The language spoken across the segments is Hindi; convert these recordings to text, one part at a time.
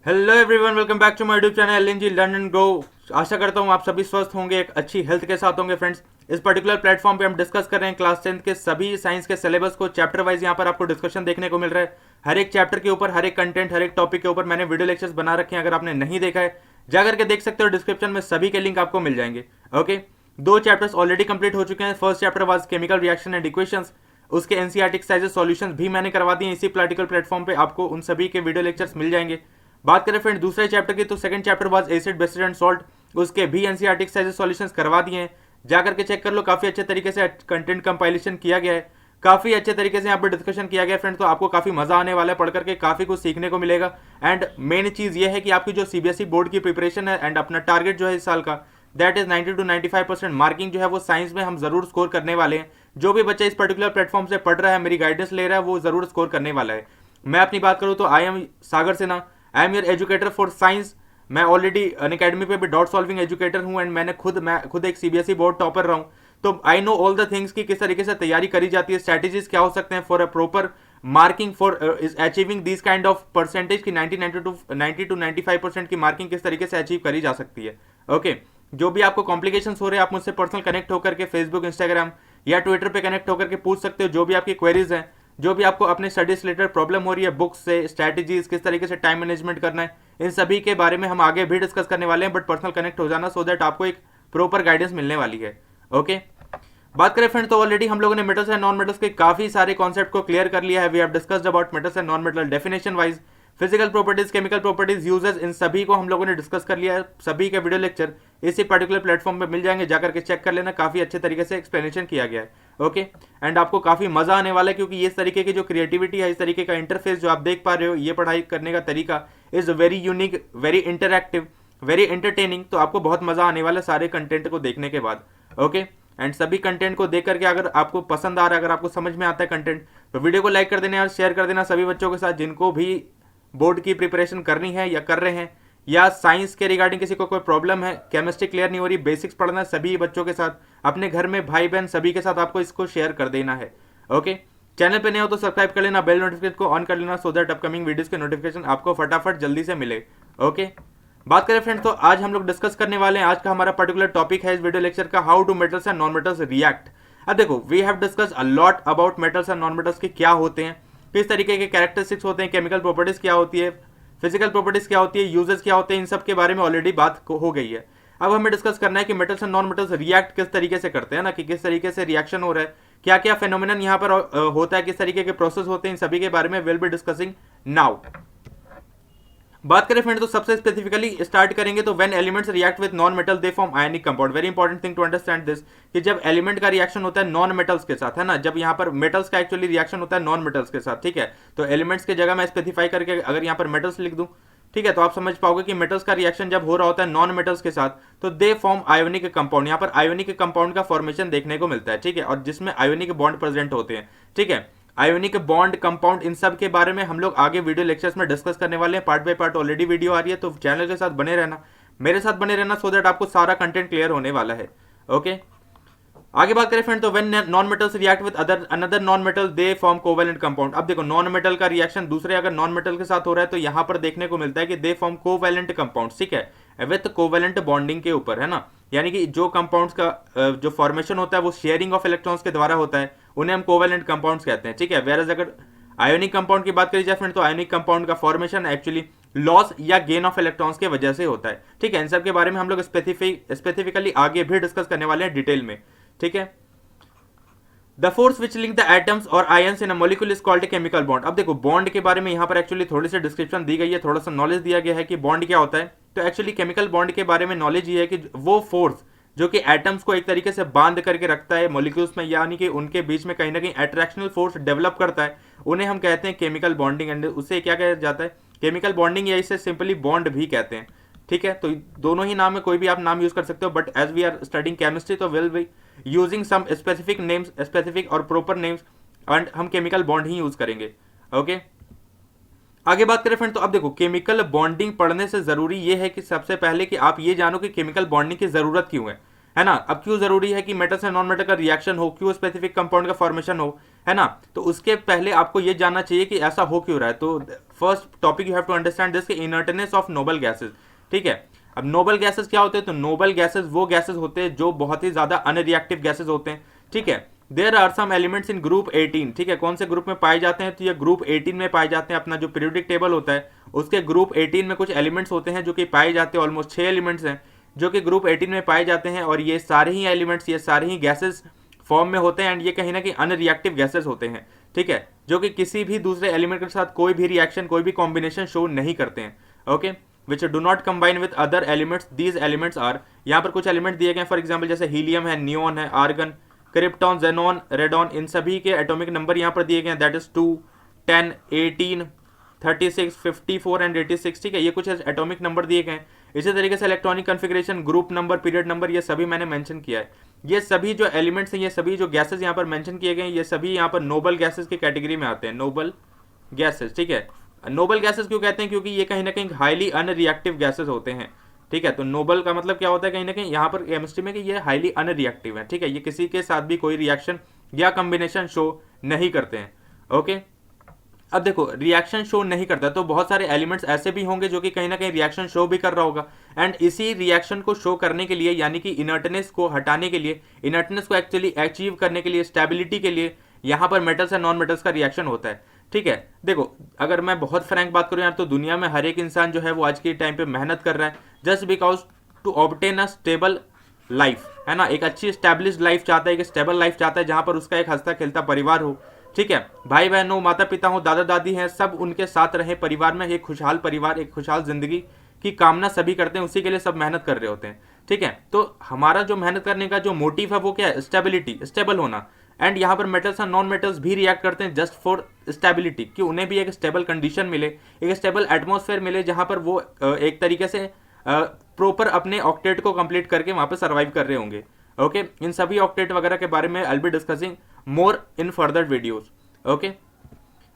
Hello everyone, welcome back to my YouTube channel LNG learn and grow. आशा करता हूँ आप सभी स्वस्थ होंगे, एक अच्छी हेल्थ के साथ होंगे। फ्रेंड्स, इस पर्टिकुलर प्लेटफॉर्म पे हम डिस्कस कर रहे हैं क्लास 10th के सभी साइंस के सिलेबस को चैप्टर वाइज। यहाँ पर आपको डिस्कशन देखने को मिल रहा है। हर एक चैप्टर के ऊपर, हर एक कंटेंट, हर एक टॉपिक के ऊपर मैंने वीडियो लेक्चर्स बना रखे हैं। अगर आपने नहीं देखा है, जाकर के देख सकते हो। डिस्क्रिप्शन में सभी के लिंक आपको मिल जाएंगे। ओके, दो चैप्टर्स ऑलरेडी कंप्लीट हो चुके हैं। First chapter was chemical reaction and equations. उसके एनसीईआरटी एक्सरसाइजेस सॉल्यूशंस भी मैंने करवा दिए इसी पर्टिकुलर प्लेटफॉर्म पे। आपको उन सभी के वीडियो लेक्चर्स मिल जाएंगे। बात करें फ्रेंड दूसरे चैप्टर की, तो second chapter was acid basis and salt. उसके भी एनसीईआरटी एक्सरसाइजेस सॉल्यूशंस करवा दिए हैं। जाकर के चेक कर लो, काफी अच्छे तरीके से कंटेंट कंपाइलेशन किया गया है। काफी अच्छे तरीके से यहाँ पर डिस्कशन किया गया फ्रेंड। तो आपको काफी मजा आने वाला है, पढ़ करके काफी कुछ सीखने को मिलेगा। एंड मेन चीज ये है कि आपकी जो सीबीएसई बोर्ड की प्रिपरेशन है एंड अपना टारगेट जो है इस साल का, दैट इज 90 to 95% मार्किंग जो है वो साइंस में हम जरूर स्कोर करने वाले हैं। जो भी बच्चा इस पर्टिकुलर प्लेटफॉर्म से पढ़ रहा है, मेरी गाइडेंस ले रहा है, वो जरूर स्कोर करने वाला है। मैं अपनी बात करूँ तो I am Sagar Sinha, I am your educator for science. मैं ऑलरेडी अनअकैडमी पे भी डॉट सॉल्विंग एजुकेटर हूँ एंड मैं खुद एक सीबीएसई बोर्ड टॉपर रहा हूँ। तो I know all the things कि किस तरीके से तैयारी करी जाती है, स्ट्रैटेजीज क्या हो सकते हैं for a proper marking for achieving this kind of percentage की 90 to 95% की मार्किंग किस तरीके से अचीव करी जा सकती है। ओके, जो भी आपको कॉम्प्लिकेशंस हो रहे हैं, आप मुझसे पर्सनल कनेक्ट होकर के फेसबुक, इंस्टाग्राम या ट्विटर पे कनेक्ट होकर के पूछ सकते हो। जो भी आपकी क्वेरीज हैं, जो भी आपको अपने स्टडीज रिलेटेड प्रॉब्लम हो रही है, बुक्स से स्ट्रैटेजीज, किस तरीके से टाइम मैनेजमेंट करना है, इन सभी के बारे में हम आगे भी डिस्कस करने वाले हैं। बट पर्सनल कनेक्ट हो जाना, सो दैट आपको एक प्रॉपर गाइडेंस मिलने वाली है। ओके, बात करें फ्रेंड तो ऑलरेडी हम लोगों ने मेटल्स एंड नॉन मेटल्स के काफी सारे कॉन्सेप्ट को क्लियर कर लिया है। We have discussed about metals and non metal definition wise, physical properties, chemical properties, uses, इन सभी को हम लोगों ने डिस्कस कर लिया है। सभी के वीडियो लेक्चर इसी पर्टिकुलर प्लेटफॉर्म पे मिल जाएंगे, जाकर के चेक कर लेना। काफी अच्छे तरीके से एक्सप्लेनेशन किया गया है। ओके, एंड आपको काफी मजा आने वाला है, क्योंकि इस तरीके की जो क्रिएटिविटी है, इस तरीके का इंटरफेस जो आप देख पा रहे हो, ये पढ़ाई करने का तरीका is very unique, very interactive, very entertaining. तो आपको बहुत मजा आने वाला है सारे कंटेंट को देखने के बाद। ओके, एंड सभी कंटेंट को देख करके अगर आपको पसंद आ रहा है, अगर आपको समझ में आता है कंटेंट, तो वीडियो को लाइक कर देना और शेयर कर देना सभी बच्चों के साथ जिनको भी बोर्ड की प्रिपरेशन करनी है या कर रहे हैं, या साइंस के रिगार्डिंग किसी को कोई प्रॉब्लम है, केमिस्ट्री क्लियर नहीं हो रही, बेसिक्स पढ़ना है, सभी बच्चों के साथ, अपने घर में भाई बहन सभी के साथ आपको इसको शेयर कर देना है। ओके, चैनल पे नए हो तो सब्सक्राइब कर लेना, बेल नोटिफिकेशन को ऑन कर लेना, सो दैट अपकमिंग वीडियोस के नोटिफिकेशन आपको फटाफट जल्दी से मिले। ओके, बात करें फ्रेंड्स तो आज हम लोग डिस्कस करने वाले हैं, आज का हमारा पर्टिकुलर टॉपिक है इस वीडियो लेक्चर का, how do metals and non metals react. अब देखो, we have discuss a lot about metals and non metals के क्या होते हैं, किस तरीके के कैरेक्टरिस्टिक्स होते हैं, केमिकल प्रॉपर्टीज क्या होती है, फिजिकल प्रॉपर्टीज क्या होती है, यूजेस क्या होते हैं, इन सब के बारे में ऑलरेडी बात हो गई है। अब हमें डिस्कस करना है कि metals and non metals react किस तरीके से करते हैं ना, कि किस तरीके से रिएक्शन हो रहा है, क्या क्या फेनोमेनन यहाँ पर होता है, किस तरीके के प्रोसेस होते हैं, इन सभी के बारे में विल बी डिस्कसिंग नाउ। बात करें फ्रेंड तो सबसे स्पेसिफिकली स्टार्ट करेंगे तो when elements react with non metal they form ionic compound. Very important thing to understand this, कि जब एलिमेंट का रिएक्शन होता है नॉन मेटल्स के साथ, है ना, जब यहाँ पर मेटल्स का एक्चुअली रिएक्शन होता है नॉन मेटल्स के साथ, ठीक है, तो एलिमेंट्स की जगह मैं स्पेसिफाई करके अगर यहाँ पर मेटल्स लिख दूं, ठीक है, तो आप समझ पाओगे कि मेटल्स का रिएक्शन जब हो रहा होता है नॉन मेटल्स के साथ, तो दे फॉर्म आयोनिक कंपाउंड। यहाँ पर आयोनिक कंपाउंड का फॉर्मेशन देखने को मिलता है, ठीक है, और जिसमें आयोनिक बॉन्ड प्रेजेंट होते हैं, ठीक है, आयोनिक बॉन्ड, कंपाउंड, इन सब के बारे में हम लोग आगे वीडियो लेक्चर्स में डिस्कस करने वाले हैं। Part by part already video आ रही है, तो चैनल के साथ बने रहना, मेरे साथ बने रहना, सो दैट आपको सारा कंटेंट क्लियर होने वाला है। ओके, आगे बात करें फ्रेंड तो when non metals react with another non metal they form covalent compound. अब देखो, नॉन मेटल का रिएक्शन दूसरे अगर नॉन मेटल के साथ हो रहा है, तो यहां पर देखने को मिलता है कि दे फॉर्म कोवैलेंट कंपाउंड, ठीक है, विद कोवैलेंट बॉन्डिंग के ऊपर, है ना, यानी कि जो कंपाउंड्स का जो फॉर्मेशन होता है वो शेयरिंग ऑफ इलेक्ट्रॉन्स के द्वारा होता है, उन्हें हम कोवैलेंट कंपाउंड्स कहते हैं, ठीक है। वेयर अगर आयोनिक कंपाउंड की बात करी जाए फ्रेंड, तो आयोनिक कंपाउंड का फॉर्मेशन एक्चुअली लॉस या गेन ऑफ इलेक्ट्रॉन्स की वजह से होता है, ठीक है। इन सब के बारे में हम लोग स्पेसिफिकली आगे भी डिस्कस करने वाले हैं डिटेल में, ठीक है। The force which link the atoms और ions in a molecule is called chemical bond. अब देखो, बॉन्ड के बारे में यहाँ पर एक्चुअली थोड़ी सी डिस्क्रिप्शन दी गई है, थोड़ा सा नॉलेज दिया गया है कि बॉन्ड क्या होता है। तो एक्चुअली केमिकल बॉन्ड के बारे में नॉलेज ये है कि वो फोर्स जो कि एटम्स को एक तरीके से बांध करके रखता है मॉलिक्यूल्स में, यानी कि उनके बीच में कहीं ना कहीं अट्रैक्शनल फोर्स डेवलप करता है, उन्हें हम कहते हैं केमिकल बॉन्डिंग। एंड उससे क्या कहा जाता है, केमिकल बॉन्डिंग, या इसे सिंपली बॉन्ड भी कहते हैं, ठीक है। तो दोनों ही नाम में कोई भी आप नाम यूज कर सकते हो, but as we are studying chemistry तो will be using some specific names, specific और प्रॉपर नेम्स, एंड हम केमिकल बॉन्ड ही यूज करेंगे। ओके, आगे बात करें फ्रेंड तो अब देखो, केमिकल बॉन्डिंग पढ़ने से जरूरी ये है कि सबसे पहले कि आप ये जानो कि केमिकल बॉन्डिंग की जरूरत क्यों है ना। अब क्यों जरूरी है कि मेटल से नॉन मेटल का रिएक्शन हो, क्यों स्पेसिफिक कंपाउंड का फॉर्मेशन हो, है ना। तो उसके पहले आपको ये जानना चाहिए कि ऐसा हो क्यों रहा है। तो first topic you have to understand this, inertness of noble gases. ठीक है, अब नोबल गैसेज क्या होते हैं? तो नोबल गैसेज वो गैसेज होते हैं जो बहुत ही ज्यादा अनरिएक्टिव गैसेज होते हैं। ठीक है, there are some elements in group 18। ठीक है, कौन से ग्रुप में पाए जाते हैं? तो ये ग्रुप 18 में पाए जाते हैं। अपना जो पीरियोडिक टेबल होता है उसके ग्रुप 18 में कुछ एलिमेंट्स होते हैं जो कि पाए जाते हैं। ऑलमोस्ट 6 एलिमेंट्स हैं जो कि ग्रुप 18 में पाए जाते हैं, और ये सारे ही एलिमेंट्स, ये सारे ही गैसेज फॉर्म में होते हैं, एंड ये कहीं ना कहीं अनरिएक्टिव गैसेज होते हैं। ठीक है, जो कि किसी भी दूसरे एलिमेंट के साथ कोई भी रिएक्शन, कोई भी कॉम्बिनेशन शो नहीं करते हैं। Okay, which do not combine with other elements. These elements are, यहाँ पर कुछ एलिमेंट दिए गए, फॉर एग्जाम्पल जैसे हीलियम है, नियोन है, आर्गन, क्रिप्टॉन, जेनॉन, रेडॉन, इन सभी के एटॉमिक नंबर यहाँ पर दिए गए हैं, दैट इज 2, 10, 18, 36, 54 एंड 86। ठीक है, ये कुछ एटॉमिक नंबर दिए गए हैं। इसी तरीके से electronic configuration, group number, period number, ये सभी मैंने मेंशन किया है। ये सभी जो एलिमेंट्स हैं, ये सभी जो गैसेज यहाँ पर मेंशन किए गए हैं, ये सभी यहाँ पर नोबल गैसेज की कैटेगरी में आते हैं, नोबल गैसेज। ठीक है, नोबल गैसेज क्यों कहते हैं? क्योंकि ये कहीं ना कहीं हाईली अनरिएक्टिव गैसेज होते हैं। ठीक है, तो नोबल का मतलब क्या होता है कहीं ना कहीं यहाँ पर केमिस्ट्री में, कि ये हाईली अनरिएक्टिव है। ठीक है, ये किसी के साथ भी कोई रिएक्शन या कॉम्बिनेशन शो नहीं करते हैं। ओके, अब देखो रिएक्शन शो नहीं करता, तो बहुत सारे एलिमेंट्स ऐसे भी होंगे जो कि कहीं ना कहीं रिएक्शन शो भी कर रहा होगा, एंड इसी रिएक्शन को शो करने के लिए, यानी कि इनर्टनेस को हटाने के लिए, इनर्टनेस को एक्चुअली अचीव करने के लिए, स्टेबिलिटी के लिए, यहाँ पर मेटल्स एंड नॉन मेटल्स का रिएक्शन होता है। ठीक है, देखो अगर मैं बहुत फ्रैंक बात करूँ यार, तो दुनिया में हर एक इंसान जो है वो आज के टाइम पे मेहनत कर रहा है just because to obtain a stable life, है ना। एक अच्छी स्टेब्लिश लाइफ चाहता है, एक स्टेबल लाइफ चाहता है जहां पर उसका एक हंसता खेलता परिवार हो। ठीक है, भाई बहन हो, माता पिता हो, दादा दादी हैं, सब उनके साथ रहे परिवार में, एक खुशहाल परिवार, एक खुशहाल जिंदगी की कामना सभी करते हैं, उसी के लिए सब मेहनत कर रहे होते हैं। ठीक है, तो हमारा जो मेहनत करने का जो मोटिव है वो क्या है? स्टेबिलिटी, स्टेबल होना। एंड यहाँ पर मेटल्स और नॉन मेटल्स भी रिएक्ट करते हैं जस्ट फॉर स्टेबिलिटी, कि उन्हें भी एक स्टेबल कंडीशन मिले, एक स्टेबल एटमॉस्फेयर मिले, जहां पर वो एक तरीके से प्रॉपर अपने ऑक्टेट को कंप्लीट करके वहां पर सर्वाइव कर रहे होंगे। ओके, इन सभी ऑक्टेट वगैरह के बारे में I be discussing more in further videos. Okay,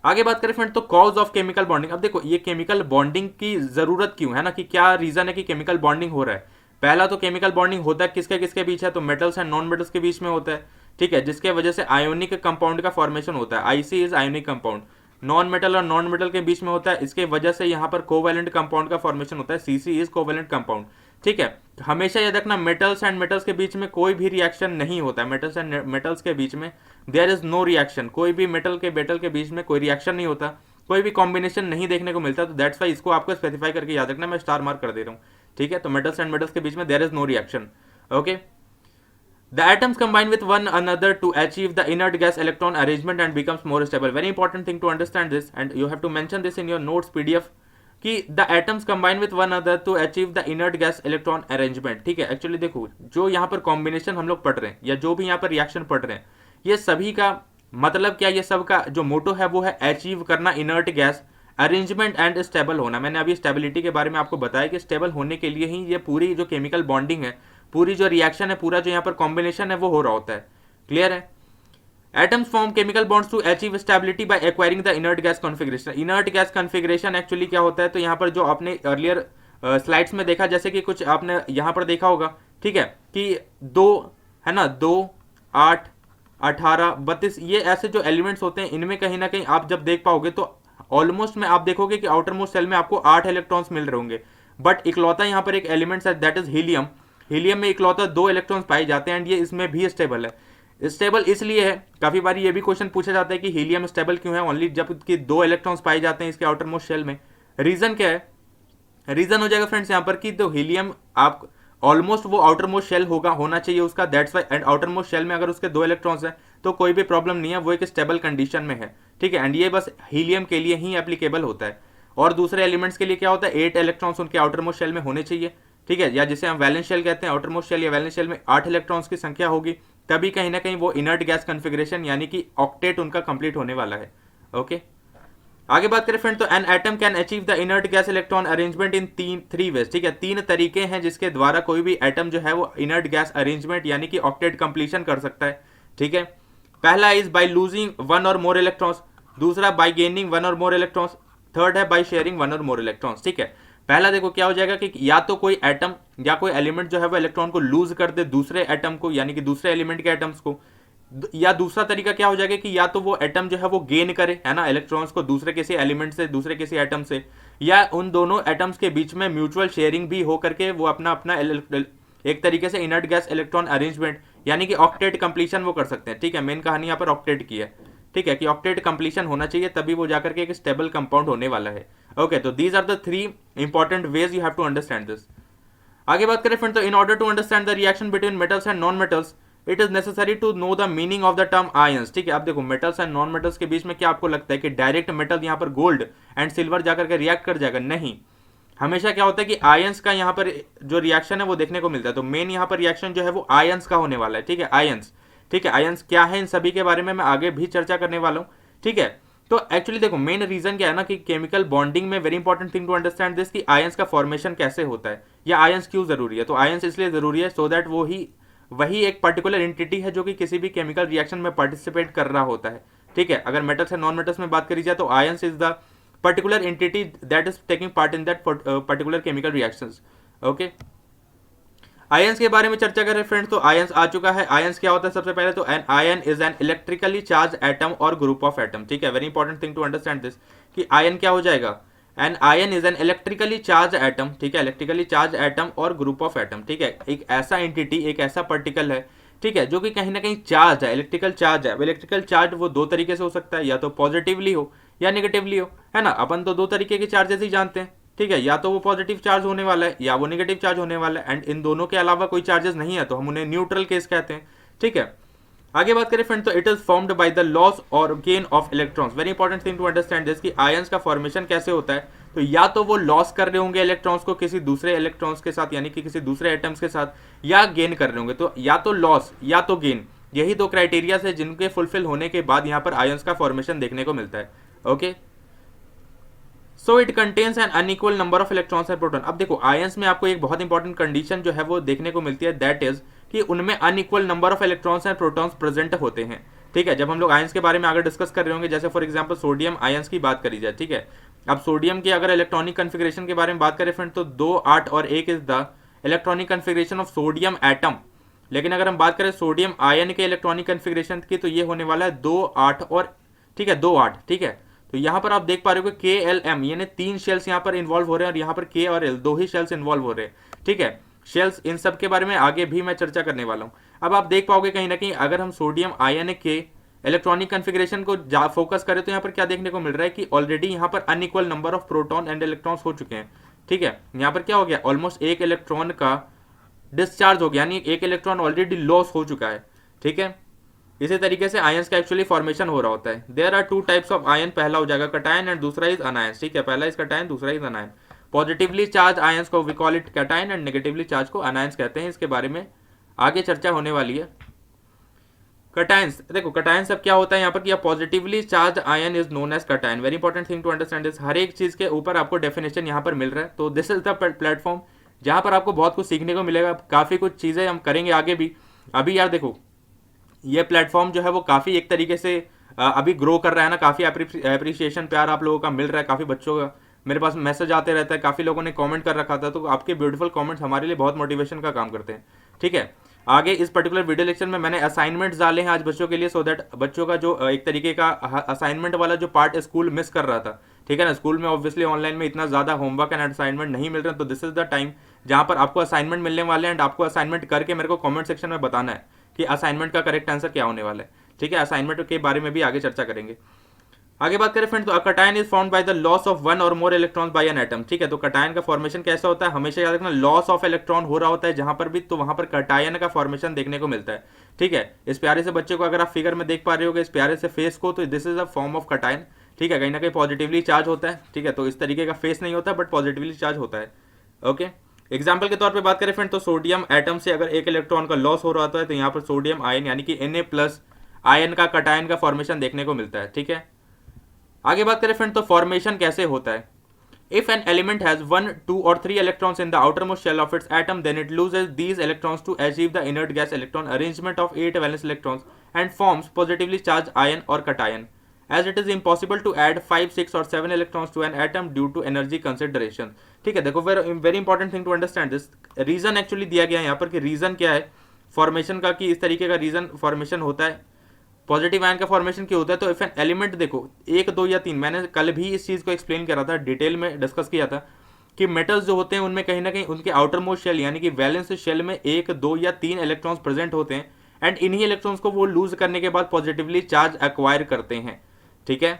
आगे बात करें फ्रेंड, तो कॉज ऑफ केमिकल बॉन्डिंग। अब देखो ये केमिकल बॉन्डिंग की जरूरत क्यों है ना, कि क्या रीजन है कि केमिकल बॉन्डिंग हो रहा है। पहला तो केमिकल बॉन्डिंग होता है किसके किसके बीच है? तो मेटल्स एंड नॉन मेटल्स के बीच में होता है। ठीक है, जिसके वजह से आयोनिक कंपाउंड का फॉर्मेशन होता है। IC is ionic compound. Non metal और नॉन मेटल के बीच में होता है, इसके वजह से यहाँ पर कोवैलेंट कंपाउंड का फॉर्मेशन होता है। CC is covalent compound. ठीक है, तो हमेशा याद रखना मेटल्स एंड मेटल्स के बीच में कोई भी रिएक्शन नहीं होता है। मेटल्स एंड मेटल्स के बीच में देयर इज नो रिएक्शन, कोई भी मेटल के बीच में कोई रिएक्शन नहीं होता, कोई भी कॉम्बिनेशन नहीं देखने को मिलता। तो दैट्स वाई इसको आपको स्पेसिफाई करके याद रखना, मैं स्टार मार्क कर दे रहा हूँ। ठीक है, तो मेटल्स एंड मेटल्स के बीच में there is no reaction. Okay, the atoms combine with one another to achieve the inert gas electron arrangement and becomes more stable. Very important thing to understand this, and you have to mention this in your notes PDF, कि the atoms combine with one another to achieve the inert gas electron arrangement. ठीक है, एक्चुअली देखो जो यहाँ पर कॉम्बिनेशन हम लोग पढ़ रहे हैं, या जो भी यहाँ पर रिएक्शन पढ़ रहे हैं, ये सभी का मतलब क्या, ये सब का जो मोटो है वो है अचीव करना inert gas arrangement and stable होना। मैंने अभी स्टेबिलिटी के बारे में आपको बताया कि स्टेबल होने के लिए ही ये पूरी जो केमिकल बॉन्डिंग है, पूरी जो रिएक्शन है, पूरा जो यहाँ पर कॉम्बिनेशन है वो हो रहा होता है। क्लियर है? Atoms form chemical bonds to achieve stability by acquiring the inert gas configuration. Inert gas configuration actually क्या होता है? तो यहाँ पर जो आपने अर्लियर स्लाइड्स में देखा, जैसे कि कुछ आपने यहाँ पर देखा होगा, ठीक है, कि 2 है ना, 2, 8, 18, 32, ये ऐसे जो एलिमेंट्स होते हैं, इनमें कहीं ना कहीं आप जब देख पाओगे तो ऑलमोस्ट में आप देखोगे कि आउटर मोस्ट सेल में आपको 8 इलेक्ट्रॉन्स मिल रहे होंगे, बट इकलौता यहाँ पर एक एलिमेंट है दैट इज हीलियम। हीलियम में इकलौता 2 इलेक्ट्रॉन्स पाए जाते हैं, एंड ये इसमें भी स्टेबल है। स्टेबल इसलिए है, काफी बार ये भी क्वेश्चन पूछा जाता है कि हीलियम स्टेबल क्यों है ओनली जब उसके 2 इलेक्ट्रॉन्स पाए जाते हैं इसके आउटर मोस्ट शेल में। रीजन क्या है? रीजन हो जाएगा फ्रेंड्स यहाँ पर कि तो हीलियम आप ऑलमोस्ट वो आउटर मोस्ट शेल होना चाहिए उसका, that's why, and outer most shell में अगर उसके 2 इलेक्ट्रॉन्स हैं तो कोई भी प्रॉब्लम नहीं है, वो एक स्टेबल कंडीशन में है। ठीक है, एंड ये बस हीलियम के लिए ही एप्लीकेबल होता है। और दूसरे एलिमेंट्स के लिए क्या होता है? 8 इलेक्ट्रॉन्स उनके आउटर मोस्ट शेल में होने चाहिए। ठीक है, या जिसे हम वैलेंस शेल कहते हैं, आउटर मोस्ट शेल या वैलेंस शेल में 8 इलेक्ट्रॉन्स की संख्या होगी, तभी कहीं ना कहीं वो इनर्ट गैस कॉन्फ़िगरेशन यानी कि ऑक्टेट उनका कंप्लीट होने वाला है। ओके, आगे बात करें फ्रेंड, तो an atom can achieve the inert gas electron arrangement in 3 ways. ठीक है, 3 तरीके हैं जिसके द्वारा कोई भी एटम जो है वो इनर्ट गैस अरेंजमेंट यानी कि ऑक्टेट कंप्लीशन कर सकता है। ठीक है, पहला इज बाय लूजिंग 1 और मोर इलेक्ट्रॉन्स, दूसरा बाय गेनिंग 1 और मोर इलेक्ट्रॉन्स, थर्ड है बाय शेयरिंग 1 और मोर इलेक्ट्रॉन्स। ठीक है, पहला देखो क्या हो जाएगा कि या तो कोई एटम या कोई एलिमेंट जो है वो इलेक्ट्रॉन को लूज कर दे दूसरे एटम को, यानी कि दूसरे एलिमेंट के एटम्स को, या दूसरा तरीका क्या हो जाएगा कि या तो वो एटम जो है वो गेन करे, है ना, इलेक्ट्रॉन्स को दूसरे किसी एलिमेंट से, दूसरे किसी एटम से, या उन दोनों एटम्स के बीच में म्यूचुअल शेयरिंग भी हो करके वो अपना अपना एक तरीके से इनर्ट गैस इलेक्ट्रॉन अरेंजमेंट यानी कि ऑक्टेट कंप्लीशन वो कर सकते हैं। ठीक है, मेन कहानी यहाँ पर ऑक्टेट की है। ठीक है, कि ऑक्टेट कंप्लीशन होना चाहिए तभी वो जाकर के एक स्टेबल कंपाउंड होने वाला है। ओके, तो these are the 3 important ways you have to understand this. आगे बात करें फ्रेंड, तो in order to understand the reaction between metals and non metals it is necessary to know the meaning of the term ions. ठीक है, अब देखो मेटल्स एंड नॉन मेटल्स के बीच में क्या आपको लगता है कि डायरेक्ट मेटल यहाँ पर गोल्ड एंड सिल्वर जाकर के रिएक्ट कर जाएगा? नहीं, हमेशा क्या होता है कि आयंस का यहाँ पर जो रिएक्शन है वो देखने को मिलता है। तो मेन यहाँ पर रिएक्शन जो है वो आयंस का होने वाला है। ठीक है, आयंस। ठीक है, आयंस क्या है इन सभी के बारे में मैं आगे भी चर्चा करने वाला हूँ। ठीक है, तो एक्चुअली देखो मेन रीजन क्या है ना कि केमिकल बॉन्डिंग में very important thing to understand this कि आयंस का फॉर्मेशन कैसे होता है या आयंस क्यों जरूरी है। तो आयंस इसलिए जरूरी है सो दैट वही एक पर्टिकुलर एंटिटी है जो कि किसी भी केमिकल रिएक्शन में पार्टिसिपेट कर रहा होता है। ठीक है, अगर मेटल्स एंड नॉन मेटल्स में बात करी जाए तो ions is the particular entity that is taking part in that particular chemical reactions. Okay, ions के बारे में चर्चा करें फ्रेंड्स, तो आयंस आ चुका है। आयंस क्या होता है? सबसे पहले तो an ion is an electrically charged atom और ग्रुप ऑफ एटम। ठीक है, very important thing to understand this कि आयन क्या हो जाएगा? An ion is an electrically charged atom. ठीक है, इलेक्ट्रिकली चार्ज एटम और ग्रुप ऑफ एटम। ठीक है, एक ऐसा एंटिटी, एक ऐसा पार्टिकल है, ठीक है, जो कि कहीं ना कहीं चार्ज है, इलेक्ट्रिकल चार्ज है। इलेक्ट्रिकल चार्ज वो दो तरीके से हो सकता है, या तो पॉजिटिवली हो या नेगेटिवली हो, है ना। अपन तो दो तरीके के चार्जेस ही जानते हैं। ठीक है, या तो वो पॉजिटिव चार्ज होने वाला है या वो नेगेटिव चार्ज होने वाला है, एंड इन दोनों के अलावा कोई चार्जेस नहीं है तो हम उन्हें न्यूट्रल केस कहते हैं। ठीक है, आगे बात करें फ्रेंड, तो it is formed by the loss और gain of electrons. Very important thing to understand this कि आयंस का फॉर्मेशन कैसे होता है। तो या तो वो लॉस कर रहे होंगे इलेक्ट्रॉन्स को किसी दूसरे इलेक्ट्रॉन्स के साथ यानी कि किसी दूसरे एटम्स के साथ, या गेन कर रहे होंगे। तो या तो लॉस या तो गेन, यही दो क्राइटेरिया है जिनके फुलफिल होने के बाद यहाँ पर आयंस का फॉर्मेशन देखने को मिलता है। Okay, so it contains an unequal number of electrons and proton. अब देखो आयंस में आपको एक बहुत इंपॉर्टेंट कंडीशन जो है वो देखने को मिलती है, दैट इज कि उनमें unequal number of electrons and protons present होते हैं। ठीक है, जब हम लोग आयंस के बारे में आगे डिस्कस कर रहे होंगे, जैसे फॉर एग्जांपल सोडियम आयंस की बात करी जाए। ठीक है, अब सोडियम की अगर इलेक्ट्रॉनिक कन्फिग्रेशन के बारे में बात करें फ्रेंड, तो 2, 8 और 1 is the electronic configuration of sodium atom. लेकिन अगर हम बात करें सोडियम आयन के इलेक्ट्रॉनिक कन्फिग्रेशन की, तो ये होने वाला है 2, 8 और, ठीक है, 2, 8। ठीक है, तो यहाँ पर आप देख पा रहे हो कि KLM यानी 3 शेल्स यहाँ पर इन्वॉल्व हो रहे हैं और यहाँ पर K और L 2 ही शेल्स इन्वॉल्व हो रहे हैं। ठीक है, शेल्स इन सब के बारे में आगे भी मैं चर्चा करने वाला हूँ। अब आप देख पाओगे कहीं ना कहीं अगर हम सोडियम आयन के इलेक्ट्रॉनिक कन्फिग्रेशन को फोकस करें तो यहाँ पर क्या देखने को मिल रहा है कि ऑलरेडी यहाँ पर unequal number of proton and electrons हो चुके हैं। ठीक है, यहाँ पर क्या हो गया, ऑलमोस्ट एक इलेक्ट्रॉन का डिस्चार्ज हो गया, यानी एक इलेक्ट्रॉन ऑलरेडी लॉस हो चुका है। ठीक है, इसी तरीके से आयंस का एक्चुअली फॉर्मेशन हो रहा होता है। There are 2 types of ion, पहला हो जाएगा कटायन एंड दूसरा इज अनायंस। ठीक है, पहला इज कटायन, दूसरा is anion. Positively charge ions को we call it cation and negatively charge को अनायंस कहते हैं। इसके बारे में आगे चर्चा होने वाली है। कटायंस, देखो कटायन सब क्या होता है यहाँ पर कि positively charge ion is known as cation. Very important thing to understand this, हर एक चीज के ऊपर आपको डेफिनेशन यहाँ पर मिल रहा है। तो दिस इज द प्लेटफॉर्म जहाँ पर आपको बहुत कुछ सीखने को मिलेगा। काफी कुछ चीजें हम करेंगे आगे भी। अभी यार देखो ये प्लेटफॉर्म जो है वो काफ़ी एक तरीके से अभी ग्रो कर रहा है ना, काफ़ी अप्रिसिएशन प्यार आप लोगों का मिल रहा है, काफ़ी बच्चों का मेरे पास मैसेज आते रहता है, काफ़ी लोगों ने कमेंट कर रखा था। तो आपके ब्यूटीफुल कमेंट्स हमारे लिए बहुत मोटिवेशन का काम करते हैं। ठीक है, आगे इस पर्टिकुलर वीडियो लेक्चर में मैंने असाइनमेंट्स डाले हैं आज बच्चों के लिए, सो दैट बच्चों का जो एक तरीके का असाइनमेंट वाला जो पार्ट स्कूल मिस कर रहा था, ठीक है ना, स्कूल में ऑब्वियसली ऑनलाइन में इतना ज़्यादा होमवर्क एंड असाइनमेंट नहीं मिल रहे, तो दिस इज द टाइम जहाँ पर आपको असाइनमेंट मिलने वाले हैं एंड आपको असाइनमेंट करके मेरे को कॉमेंट सेक्शन में बताना है कि असाइनमेंट का करेक्ट आंसर क्या होने वाला है। ठीक है, असाइनमेंट के बारे में भी आगे चर्चा करेंगे। आगे बात करें फ्रेंड, तो cation is formed by the loss of 1 और मोर इलेक्ट्रॉन्स बाय एन एटम। ठीक है, तो कटायन का फॉर्मेशन कैसा होता है, हमेशा याद रखना लॉस ऑफ इलेक्ट्रॉन हो रहा होता है जहां पर भी, तो वहां पर कटायन का फॉर्मेशन देखने को मिलता है। ठीक है, इस प्यारे से बच्चे को अगर आप फिगर में देख पा रहे हो इस प्यारे से फेस को, तो this is a form of cation. ठीक है, कहीं ना कहीं पॉजिटिवली चार्ज होता है। ठीक है, तो इस तरीके का फेस नहीं होता बट पॉजिटिवली चार्ज होता है। ओके, एग्जाम्पल के तौर पे बात करें फ्रेंड, तो सोडियम एटम से अगर एक इलेक्ट्रॉन का लॉस हो रहा होता है तो यहाँ पर सोडियम आयन यानी कि Na+ आयन का कटायन का फॉर्मेशन देखने को मिलता है। ठीक है, आगे बात करें फ्रेंड, तो फॉर्मेशन कैसे होता है। इफ एन एलिमेंट हैज 1, 2 और 3 electrons in the outermost shell of its atom, then it loses these electrons to achieve the inert gas electron arrangement of 8 valence electrons and forms positively charged ion or cation, as it is impossible to add 5, 6 और 7 electrons to an atom due to energy consideration। ठीक है, देखो very important thing to understand this, reason actually दिया गया है यहाँ पर कि रीजन क्या है फॉर्मेशन का, कि इस तरीके का रीजन फॉर्मेशन होता है। पॉजिटिव आयन का फॉर्मेशन क्यों होता है? तो इफ एन एलिमेंट, देखो 1, 2 या 3, मैंने कल भी इस चीज़ को एक्सप्लेन करा था, डिटेल में डिस्कस किया था कि मेटल्स जो होते हैं उनमें कहीं ना कहीं उनके आउटर मोस्ट शेल यानी कि वैलेंस शेल में 1, 2 या 3 इलेक्ट्रॉन्स प्रेजेंट होते हैं एंड इन्हीं इलेक्ट्रॉन्स को वो लूज करने के बाद पॉजिटिवली चार्ज एक्वायर करते हैं, ठीक है।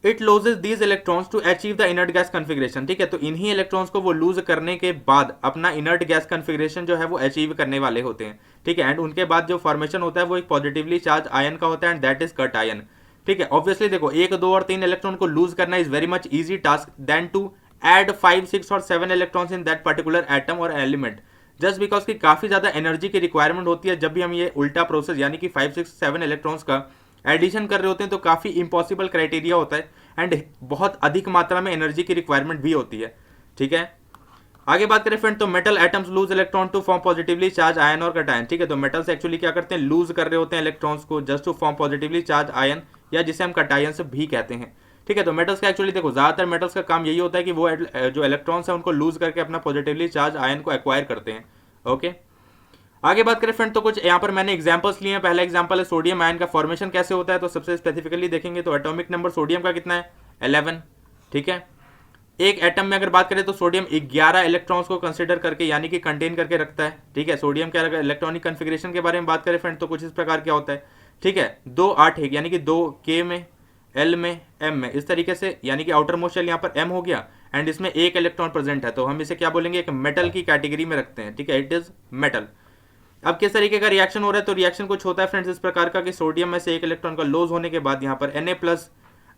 It loses these electrons to achieve the inert gas configuration, ठीक है। तो इन्हीं इलेक्ट्रॉन्स को वो लूज करने के बाद अपना इनर्ट गैस कन्फिग्रेशन जो है वो अचीव करने वाले होते हैं, ठीक है। एंड उनके बाद जो फॉर्मेशन होता है वो एक पॉजिटिवली चार्ज आयन का होता है and that is cut ion, ठीक है। ऑब्वियसली देखो 1, 2 और 3 इलेक्ट्रॉन को लूज करना is very much easy task than to add 5, 6 और 7 electrons in that particular atom और एलिमेंट, जस्ट बिकॉज की काफी ज्यादा एनर्जी की रिक्वायरमेंट होती है जब भी हम ये उल्टा प्रोसेस यानी कि 5, 6, 7 इलेक्ट्रॉन्स का एडिशन कर रहे होते हैं, तो काफी इंपॉसिबल क्राइटेरिया होता है एंड बहुत अधिक मात्रा में एनर्जी की रिक्वायरमेंट भी होती है, ठीक है। आगे बात करें फ्रेंड, तो metal atoms lose electron to form positively charge ion और कटायन, ठीक है। तो मेटल्स एक्चुअली क्या करते हैं, लूज कर रहे होते हैं इलेक्ट्रॉन्स को just to form positively charge ion, या जिसे हम कटायन से भी कहते हैं, ठीक है। तो मेटल्स का एक्चुअली देखो ज्यादातर मेटल्स का काम यही होता है कि वो जो इलेक्ट्रॉन्स है उनको लूज करके अपना पॉजिटिवली चार्ज आयन को एक्वायर करते हैं, ओके। आगे बात करें फ्रेंड, तो कुछ यहाँ पर मैंने एग्जांपल्स लिए हैं। पहला एग्जांपल है सोडियम आयन का फॉर्मेशन कैसे होता है। तो सबसे स्पेसिफिकली देखेंगे तो एटॉमिक नंबर सोडियम का कितना है, 11, ठीक है। एक एटम में अगर बात करें तो सोडियम 11 इलेक्ट्रॉन्स को कंसिडर करके यानी कि कंटेन करके रखता है, ठीक है। सोडियम के अगर इलेक्ट्रॉनिक कन्फिग्रेशन के बारे में बात करें फ्रेंड तो कुछ इस प्रकार क्या होता है, ठीक है। 2, 8 एक यानी कि 2 K में, L में, M में, इस तरीके से, यानी कि आउटर मोस्ट शेल यहाँ पर M हो गया एंड इसमें एक इलेक्ट्रॉन प्रेजेंट है, तो हम इसे क्या बोलेंगे, एक मेटल की कैटेगरी में रखते हैं, ठीक है। It is metal. अब किस तरीके का रिएक्शन हो रहा है, तो रिएक्शन कुछ होता है फ्रेंड्स इस प्रकार का कि सोडियम में से एक इलेक्ट्रॉन का लॉस होने के बाद यहाँ पर Na+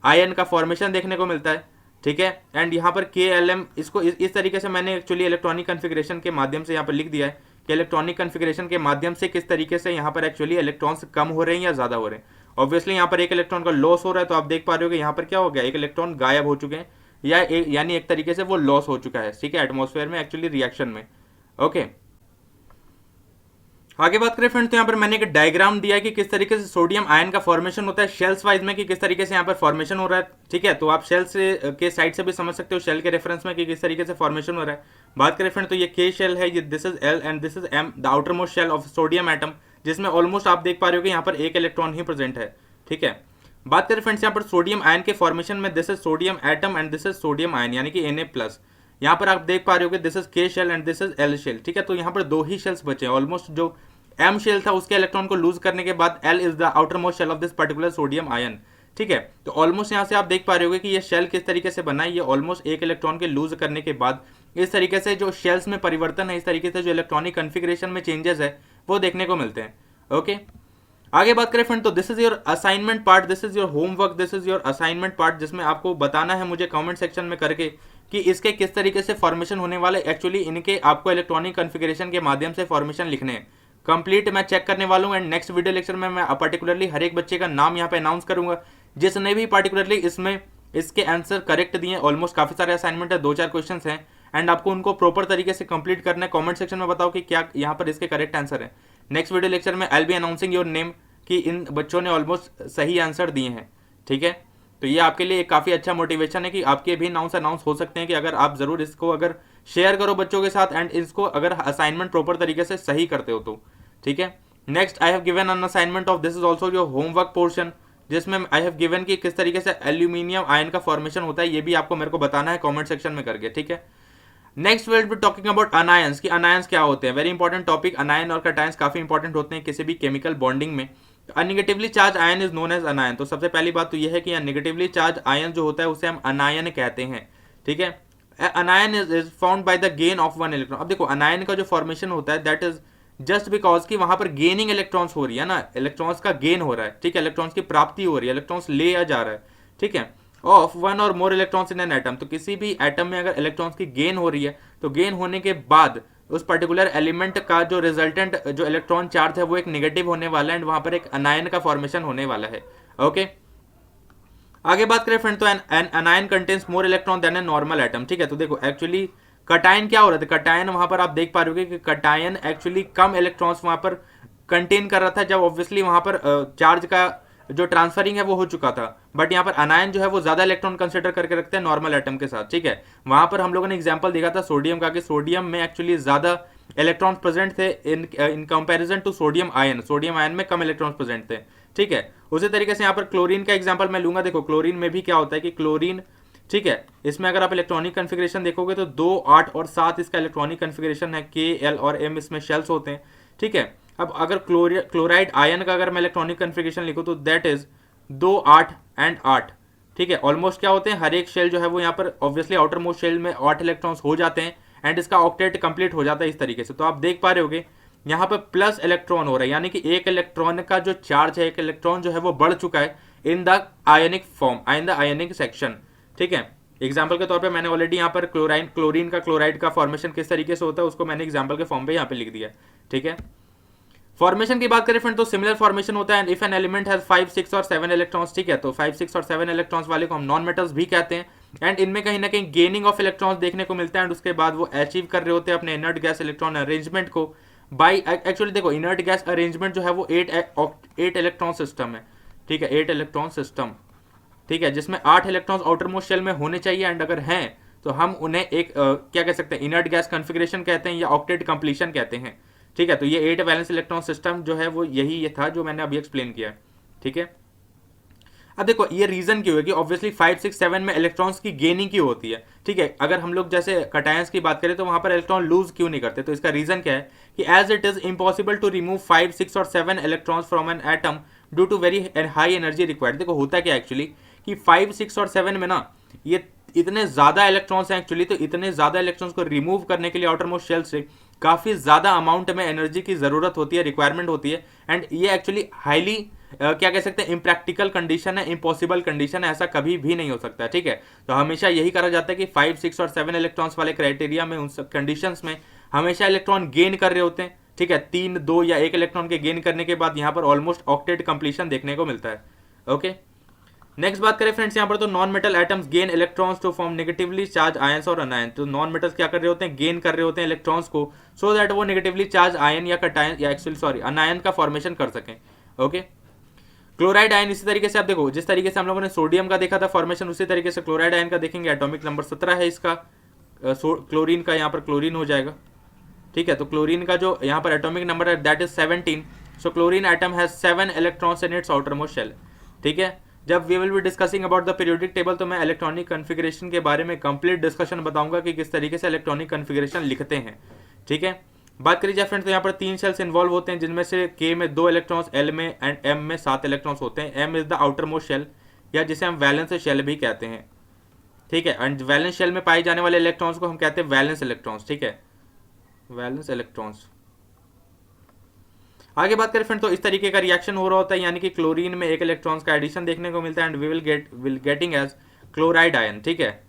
आयन का फॉर्मेशन देखने को मिलता है, ठीक है। एंड यहाँ पर KLm, इसको इस तरीके से मैंने एक्चुअली इलेक्ट्रॉनिक कन्फिग्रेशन के माध्यम से यहाँ पर लिख दिया है कि इलेक्ट्रॉनिक कन्फिग्रेशन के माध्यम से किस तरीके से यहाँ पर एक्चुअली इलेक्ट्रॉन्स कम हो रहे हैं या ज्यादा हो रहे हैं। ऑब्वियसली यहाँ पर एक इलेक्ट्रॉन का लॉस हो रहा है, तो आप देख पा रहे हो कि यहाँ पर क्या हो गया, एक इलेक्ट्रॉन गायब हो चुके हैं यानी एक तरीके से वो लॉस हो चुका है, ठीक है, एटमॉस्फेयर में एक्चुअली रिएक्शन में, ओके। आगे बात करें फ्रेंड, तो यहाँ पर मैंने एक डायग्राम दिया है कि किस तरीके से सोडियम आयन का फॉर्मेशन होता है शेल्स वाइज में, कि किस तरीके से यहाँ पर फॉर्मेशन हो रहा है, ठीक है। तो आप शेल से के साइड से भी समझ सकते हो, शेल के रेफरेंस में कि किस तरीके से फॉर्मेशन हो रहा है। बात करें फ्रेंड, तो ये K शेल है, ये this is L and this is M, the outer most shell of sodium atom, जिसमें ऑलमोस्ट आप देख पा रहे हो कि यहाँ पर एक इलेक्ट्रॉन ही प्रेजेंट है, ठीक है। बात करें फ्रेंड्स यहाँ पर सोडियम आयन के फॉर्मेशन में, this is sodium atom and this is sodium ion यानी कि Na+। यहाँ पर आप देख पा रहे हो कि this is K shell and this is L shell, ठीक है। तो यहाँ पर 2 ही शेल्स बचे हैं, ऑलमोस्ट जो M शेल था उसके इलेक्ट्रॉन को लूज करने के बाद L is the outer most shell of this particular sodium ion, ठीक है। तो ऑलमोस्ट यहाँ से आप देख पा रहे होगे कि ये शेल किस तरीके से बना है, ये ऑलमोस्ट एक इलेक्ट्रॉन के लूज करने के बाद इस तरीके से जो शेल्स में परिवर्तन है, इस तरीके से जो इलेक्ट्रॉनिक कन्फिग्रेशन में चेंजेस है वो देखने को मिलते हैं, ओके। आगे बात करें फ्रेंड, तो this is your assignment part, this is your homework, this is your assignment part, जिसमें आपको बताना है मुझे कमेंट सेक्शन में करके कि इसके किस तरीके से फॉर्मेशन होने वाले, एक्चुअली इनके आपको इलेक्ट्रॉनिक कन्फिग्रेशन के माध्यम से फॉर्मेशन लिखने हैं। कंप्लीट मैं चेक करने वाला हूँ एंड नेक्स्ट वीडियो लेक्चर में मैं पर्टिकुलरली हर एक बच्चे का नाम यहाँ पे अनाउंस करूंगा जिसने भी पर्टिकुलरली इसमें इसके आंसर करेक्ट दिए। ऑलमोस्ट काफी सारे असाइनमेंट है, 2-4 क्वेश्चन हैं एंड आपको उनको प्रॉपर तरीके से कंप्लीट करना है। कमेंट सेक्शन में बताओ कि क्या यहाँ पर इसके करेक्ट आंसर है। नेक्स्ट वीडियो लेक्चर में I will be announcing your name कि इन बच्चों ने ऑलमोस्ट सही आंसर दिए हैं, ठीक है। तो ये आपके लिए एक काफ़ी अच्छा मोटिवेशन है कि आपके भी नाउंस अनाउंस हो सकते हैं कि अगर आप ज़रूर इसको अगर शेयर करो बच्चों के साथ एंड इसको अगर असाइनमेंट प्रॉपर तरीके से सही करते हो तो, ठीक है। Next I have given an assignment of this is also your homework portion, जिसमें आई हैव गिवन कि किस तरीके से एल्यूमिनियम आयन का फॉर्मेशन होता है, ये भी आपको मेरे को बताना है कमेंट सेक्शन में करके, ठीक है। Next will be talking about anions कि अनायंस क्या होते हैं। वेरी इंपॉर्टेंट टॉपिक, अनायन और कैटायंस काफी इंपॉर्टेंट होते हैं किसी भी केमिकल बॉन्डिंग में। And negatively charge ion is known as anion. तो सबसे पहली बात तो यह है कि नेगेटिवली चार्ज आयन जो होता है उसे हम अनायन कहते हैं, ठीक है। अनायन is found by the gain of 1 electron. अब देखो अनायन का जो फॉर्मेशन होता है दैट इज जस्ट बिकॉज कि वहां पर गेनिंग इलेक्ट्रॉन्स हो रही है ना, इलेक्ट्रॉन्स का गेन हो रहा है, ठीक है, इलेक्ट्रॉन्स की प्राप्ति हो रही है, इलेक्ट्रॉन्स ले जा रहा है, ठीक है, ऑफ 1 और मोर इलेक्ट्रॉन्स इन एन एटम। तो किसी भी एटम में अगर इलेक्ट्रॉन्स की गेन हो रही है तो गेन होने के बाद उस पर्टिकुलर एलिमेंट का जो रिजल्टेंट जो इलेक्ट्रॉन चार्ज है वो एक नेगेटिव होने वाला है एंड वहां पर एक अनायन का फॉर्मेशन होने वाला है, ओके। आगे बात करें फ्रेंड, तो an anion contains more electron than a normal atom, ठीक है। तो देखो एक्चुअली कटायन क्या हो रहा था, कटायन वहां पर आप देख पा रहे हो कि कटायन एक्चुअली कम इलेक्ट्रॉन्स वहां पर कंटेन कर रहा था जब ऑब्वियसली वहां पर चार्ज का जो ट्रांसफरिंग है वो हो चुका था। बट यहाँ पर अनायन जो है वो ज्यादा इलेक्ट्रॉन कंसिडर करके रखते हैं नॉर्मल एटम के साथ, ठीक है। वहां पर हम लोगों ने एग्जांपल देखा था सोडियम का कि सोडियम में एक्चुअली ज्यादा इलेक्ट्रॉन्स प्रेजेंट थे in comparison to sodium ion. Sodium ion में कम इलेक्ट्रॉन्स प्रेजेंट थे, ठीक है। उसी तरीके से यहाँ पर क्लोरीन का एग्जांपल मैं लूंगा। देखो क्लोरीन में भी क्या होता है कि क्लोरीन, ठीक है, इसमें अगर आप इलेक्ट्रॉनिक कन्फिग्रेशन देखोगे तो 2, 8 और 7 इसका इलेक्ट्रॉनिक कन्फिग्रेशन है, के, एल और एम इसमें शेल्स होते हैं, ठीक है। अब अगर क्लोराइड आयन का अगर मैं इलेक्ट्रॉनिक कन्फिग्रेशन लिखूँ तो दैट इज 2, 8 एंड 8, ठीक है। ऑलमोस्ट क्या होते हैं, हर एक शेल जो है वो यहाँ पर ऑब्वियसली आउटर मोस्ट शेल में 8 इलेक्ट्रॉन्स हो जाते हैं एंड इसका ऑक्टेट कंप्लीट हो जाता है इस तरीके से। तो आप देख पा रहे होगे यहाँ पर प्लस इलेक्ट्रॉन हो रहा है, यानी कि एक इलेक्ट्रॉन का जो चार्ज है, एक इलेक्ट्रॉन जो है वो बढ़ चुका है in the ionic form, in the ionic section, ठीक है। एग्जाम्पल के तौर पे मैंने ऑलरेडी यहाँ पर क्लोरीन का क्लोराइड का फॉर्मेशन किस तरीके से होता है उसको मैंने एग्जाम्पल के फॉर्म पे यहाँ पे लिख दिया, ठीक है। फॉर्मेशन की बात करें फ्रेंड तो सिमिलर फॉर्मेशन होता है इफ एन एलिमेंट हैज 5, 6 और 7 इलेक्ट्रॉन्स, ठीक है। तो 5, 6 और 7 इलेक्ट्रॉन्स वाले को हम नॉन मेटल्स भी कहते हैं एंड इनमें कहीं ना कहीं गेनिंग ऑफ इलेक्ट्रॉन्स देखने को मिलता है एंड उसके बाद वो अचीव कर रहे होते हैं अपने इनर्ट गैस इलेक्ट्रॉन अरेंजमेंट को बाई, एक्चुअली देखो इनर्ट गैस अरेंजमेंट जो है वो 8 इलेक्ट्रॉन सिस्टम है, ठीक है, 8 इलेक्ट्रॉन सिस्टम, ठीक है, जिसमें 8 इलेक्ट्रॉन्स आउटर मोस्ट शेल में होने चाहिए एंड अगर हैं तो हम उन्हें एक क्या कह सकते हैं, इनर्ट गैस कॉन्फ़िगरेशन कहते हैं या ऑक्टेट कंप्लीशन कहते हैं, ठीक है। तो ये 8 वैलेंस इलेक्ट्रॉन सिस्टम जो है वो यही ये था जो मैंने अभी एक्सप्लेन किया, ठीक है। अब देखो ये रीजन क्यों है कि ऑब्वियसली 5, 6, 7 में इलेक्ट्रॉन्स की गेनिंग क्यों होती है, ठीक है। अगर हम लोग जैसे कटायंस की बात करें तो वहां पर इलेक्ट्रॉन लूज क्यों नहीं करते, तो इसका रीजन क्या है कि as it is impossible to remove 5, 6 और 7 electrons from an atom due to very high energy required. देखो होता क्या एक्चुअली कि 5, 6 और 7 में ना ये इतने ज्यादा इलेक्ट्रॉन्स हैं एक्चुअली, तो इतने ज्यादा इलेक्ट्रॉन्स को रिमूव करने के लिए आउटर मोस्ट शेल से काफी ज्यादा अमाउंट में एनर्जी की जरूरत होती है, रिक्वायरमेंट होती है एंड ये एक्चुअली हाईली क्या कह सकते हैं इम्प्रैक्टिकल कंडीशन है, इम्पॉसिबल कंडीशन है, ऐसा कभी भी नहीं हो सकता, ठीक है। तो हमेशा यही कहा जाता है कि 5, 6 और 7 इलेक्ट्रॉन्स वाले क्राइटेरिया में उन सब कंडीशंस में हमेशा इलेक्ट्रॉन गेन कर रहे होते हैं, ठीक है। 3, 2 या 1 इलेक्ट्रॉन के गेन करने के बाद यहाँ पर ऑलमोस्ट ऑक्टेट कंप्लीशन देखने को मिलता है, ओके। नेक्स्ट बात करें फ्रेंड्स यहाँ पर तो non metal atoms gain electrons to form negatively charge ions और अनायन। तो नॉन मेटल्स क्या कर रहे होते हैं, गेन कर रहे होते हैं इलेक्ट्रॉन्स को सो दैट वो नेगेटिवली चार्ज आयन या कटायन या एक्चुअली सॉरी अनायन का फॉर्मेशन कर सकें, ओके। क्लोराइड आयन इसी तरीके से आप देखो जिस तरीके से हम लोगों ने सोडियम का देखा था फॉर्मेशन, उसी तरीके से क्लोराइड आयन का देखेंगे। एटॉमिक नंबर 17 है इसका, क्लोरीन का यहाँ पर क्लोरीन हो जाएगा, ठीक है। तो क्लोरीन का जो यहाँ पर एटॉमिक नंबर है that is 17। So chlorine atom has 7 electrons in its outer most shell, ठीक है। जब we will be discussing about the periodic table तो मैं इलेक्ट्रॉनिक कॉन्फ़िगरेशन के बारे में कंप्लीट डिस्कशन बताऊंगा कि किस तरीके से इलेक्ट्रॉनिक कॉन्फ़िगरेशन लिखते हैं, ठीक है। बात करी जाए फ्रेंड्स तो यहाँ पर 3 शेल्स इन्वॉल्व होते हैं जिनमें से के में 2 इलेक्ट्रॉन्स, एल में एंड एम में 7 इलेक्ट्रॉन्स होते हैं। M is the outer most shell या जिसे हम वैलेंस शेल भी कहते हैं, ठीक है। एंड वैलेंस शेल में पाए जाने वाले इलेक्ट्रॉन्स को हम कहते हैं वैलेंस इलेक्ट्रॉन्स, ठीक है, वैलेंस इलेक्ट्रॉन्स। आगे बात करें फ्रेंड तो इस तरीके का रिएक्शन हो रहा होता है, यानी कि क्लोरीन में 1 इलेक्ट्रॉन्स का एडिशन देखने को मिलता है and we will getting as chloride ion, ठीक है।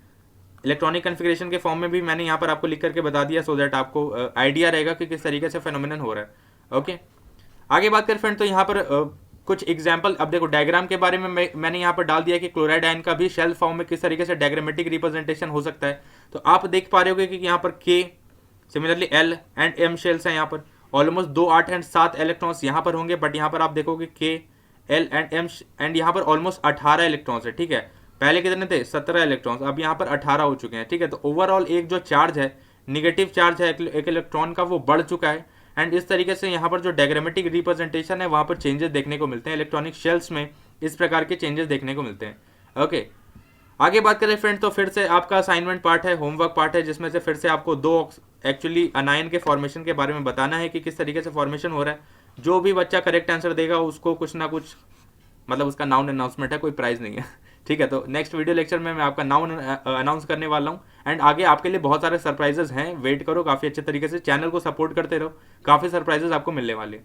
इलेक्ट्रॉनिक कॉन्फ़िगरेशन के फॉर्म में भी मैंने यहाँ पर आपको लिख करके बता दिया सो दैट आपको आइडिया रहेगा कि किस तरीके से फेनोमेनन हो रहा है, ओके। आगे बात करें फ्रेंड तो यहाँ पर कुछ एग्जाम्पल, अब देखो डायग्राम के बारे में मैंने यहाँ पर डाल दिया कि क्लोराइड आयन का भी शेल फॉर्म में किस तरीके से डायग्रामेटिक रिप्रेजेंटेशन हो सकता है। तो आप देख पा रहे होगे कि यहाँ पर K, similarly L and M shells हैं, यहाँ पर ऑलमोस्ट 2, 8 एंड 7 इलेक्ट्रॉन्स यहाँ पर होंगे, बट यहाँ पर आप देखोगे के, एल एंड एम एंड यहाँ पर ऑलमोस्ट 18 इलेक्ट्रॉन्स है, ठीक है। पहले कितने थे, 17 इलेक्ट्रॉन्स, अब यहाँ पर 18 हो चुके हैं, ठीक है। तो ओवरऑल एक जो चार्ज है, निगेटिव चार्ज है एक इलेक्ट्रॉन का, वो बढ़ चुका है एंड इस तरीके से यहाँ पर जो डायग्रामेटिक रिप्रेजेंटेशन है वहाँ पर चेंजेस देखने को मिलते हैं। इलेक्ट्रॉनिक शेल्स में इस प्रकार के चेंजेस देखने को मिलते हैं, ओके। आगे बात करें फ्रेंड तो फिर से आपका असाइनमेंट पार्ट है, होमवर्क पार्ट है, जिसमें से फिर से आपको 2 एक्चुअली अनायन के फॉर्मेशन के बारे में बताना है कि किस तरीके से फॉर्मेशन हो रहा है। जो भी बच्चा करेक्ट आंसर देगा उसको कुछ ना कुछ, मतलब उसका नाउन अनाउंसमेंट है, कोई प्राइज नहीं है, ठीक है। तो नेक्स्ट वीडियो लेक्चर में मैं आपका नाउन अनाउंस करने वाला हूँ एंड आगे आपके लिए बहुत सारे सरप्राइजेस हैं, वेट करो काफ़ी अच्छे तरीके से, चैनल को सपोर्ट करते रहो, काफ़ी सरप्राइजेस आपको मिलने वाले।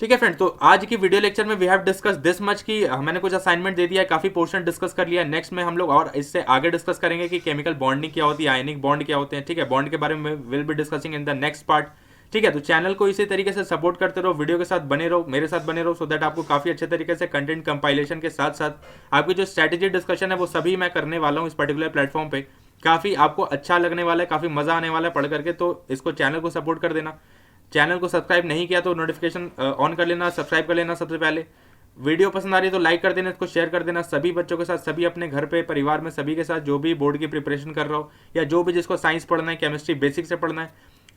ठीक है फ्रेंड, तो आज की वीडियो लेक्चर में we have discuss this much कि मैंने कुछ असाइनमेंट दे दिया है, काफी पोर्शन डिस्कस कर लिया है। नेक्स्ट में हम लोग और इससे आगे डिस्कस करेंगे कि केमिकल बॉन्डिंग क्या होती है, आयनिक बॉन्ड क्या होते हैं, ठीक है। बॉन्ड के बारे में will be discussing in the next part, ठीक है। तो चैनल को इसी तरीके से सपोर्ट करते रहो, वीडियो के साथ बने रहो, मेरे साथ बने रहो, सो दैट आपको काफी अच्छे तरीके से कंटेंट कंपाइलेशन के साथ साथ आपकी जो स्ट्रैटेजी डिस्कशन है वो सभी मैं करने वाला हूँ इस पर्टिकुलर प्लेटफॉर्म पे। काफी आपको अच्छा लगने वाला है, काफी मजा आने वाला है पढ़ करके, तो इसको चैनल को सपोर्ट कर देना। चैनल को सब्सक्राइब नहीं किया तो नोटिफिकेशन ऑन कर लेना, सब्सक्राइब कर लेना सबसे पहले। वीडियो पसंद आ रही है तो लाइक कर देना, इसको शेयर कर देना सभी बच्चों के साथ, सभी अपने घर पे परिवार में सभी के साथ, जो भी बोर्ड की प्रिपरेशन कर रहा हो या जो भी जिसको साइंस पढ़ना है, केमिस्ट्री बेसिक से पढ़ना है,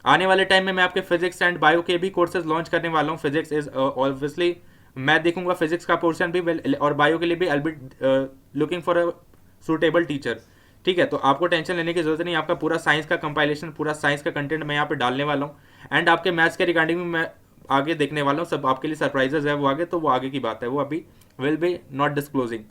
आने वाले टाइम में मैं आपके फिजिक्स एंड बायो के भी कोर्सेज लॉन्च करने वाला हूँ। फिजिक्स इज ऑब्वियसली मैं देखूंगा फिजिक्स का पोर्शन भी, और बायो के लिए भी I be looking for a suitable teacher. ठीक है, तो आपको टेंशन लेने की जरूरत नहीं, आपका पूरा साइंस का कंपाइलेशन, पूरा साइंस का कंटेंट मैं यहाँ पे डालने वाला हूँ। एंड आपके मैथ्स के रिगार्डिंग भी मैं आगे देखने वाला हूँ, सब आपके लिए सरप्राइजेज है वो आगे, तो वो आगे की बात है, वो अभी विल बी नॉट डिस्क्लोजिंग।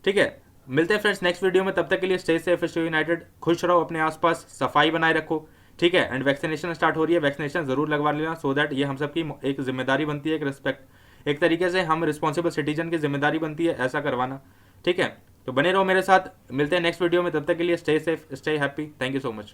ठीक है, मिलते हैं फ्रेंड्स नेक्स्ट वीडियो में, तब तक के लिए स्टे सेफ, स्टे यूनाइटेड, खुश रहो, अपने आसपास सफाई बनाए रखो। ठीक है, एंड वैक्सीनेशन स्टार्ट हो रही है, वैक्सीनेशन जरूर लगवा लेना, सो दैट ये हम सबकी एक जिम्मेदारी बनती है, एक रिस्पेक्ट, एक तरीके से हम रिस्पॉन्सिबल सिटीजन की जिम्मेदारी बनती है ऐसा करवाना। ठीक है, तो बने रहो मेरे साथ, मिलते हैं नेक्स्ट वीडियो में, तब तक के लिए stay safe, stay happy, thank you so much.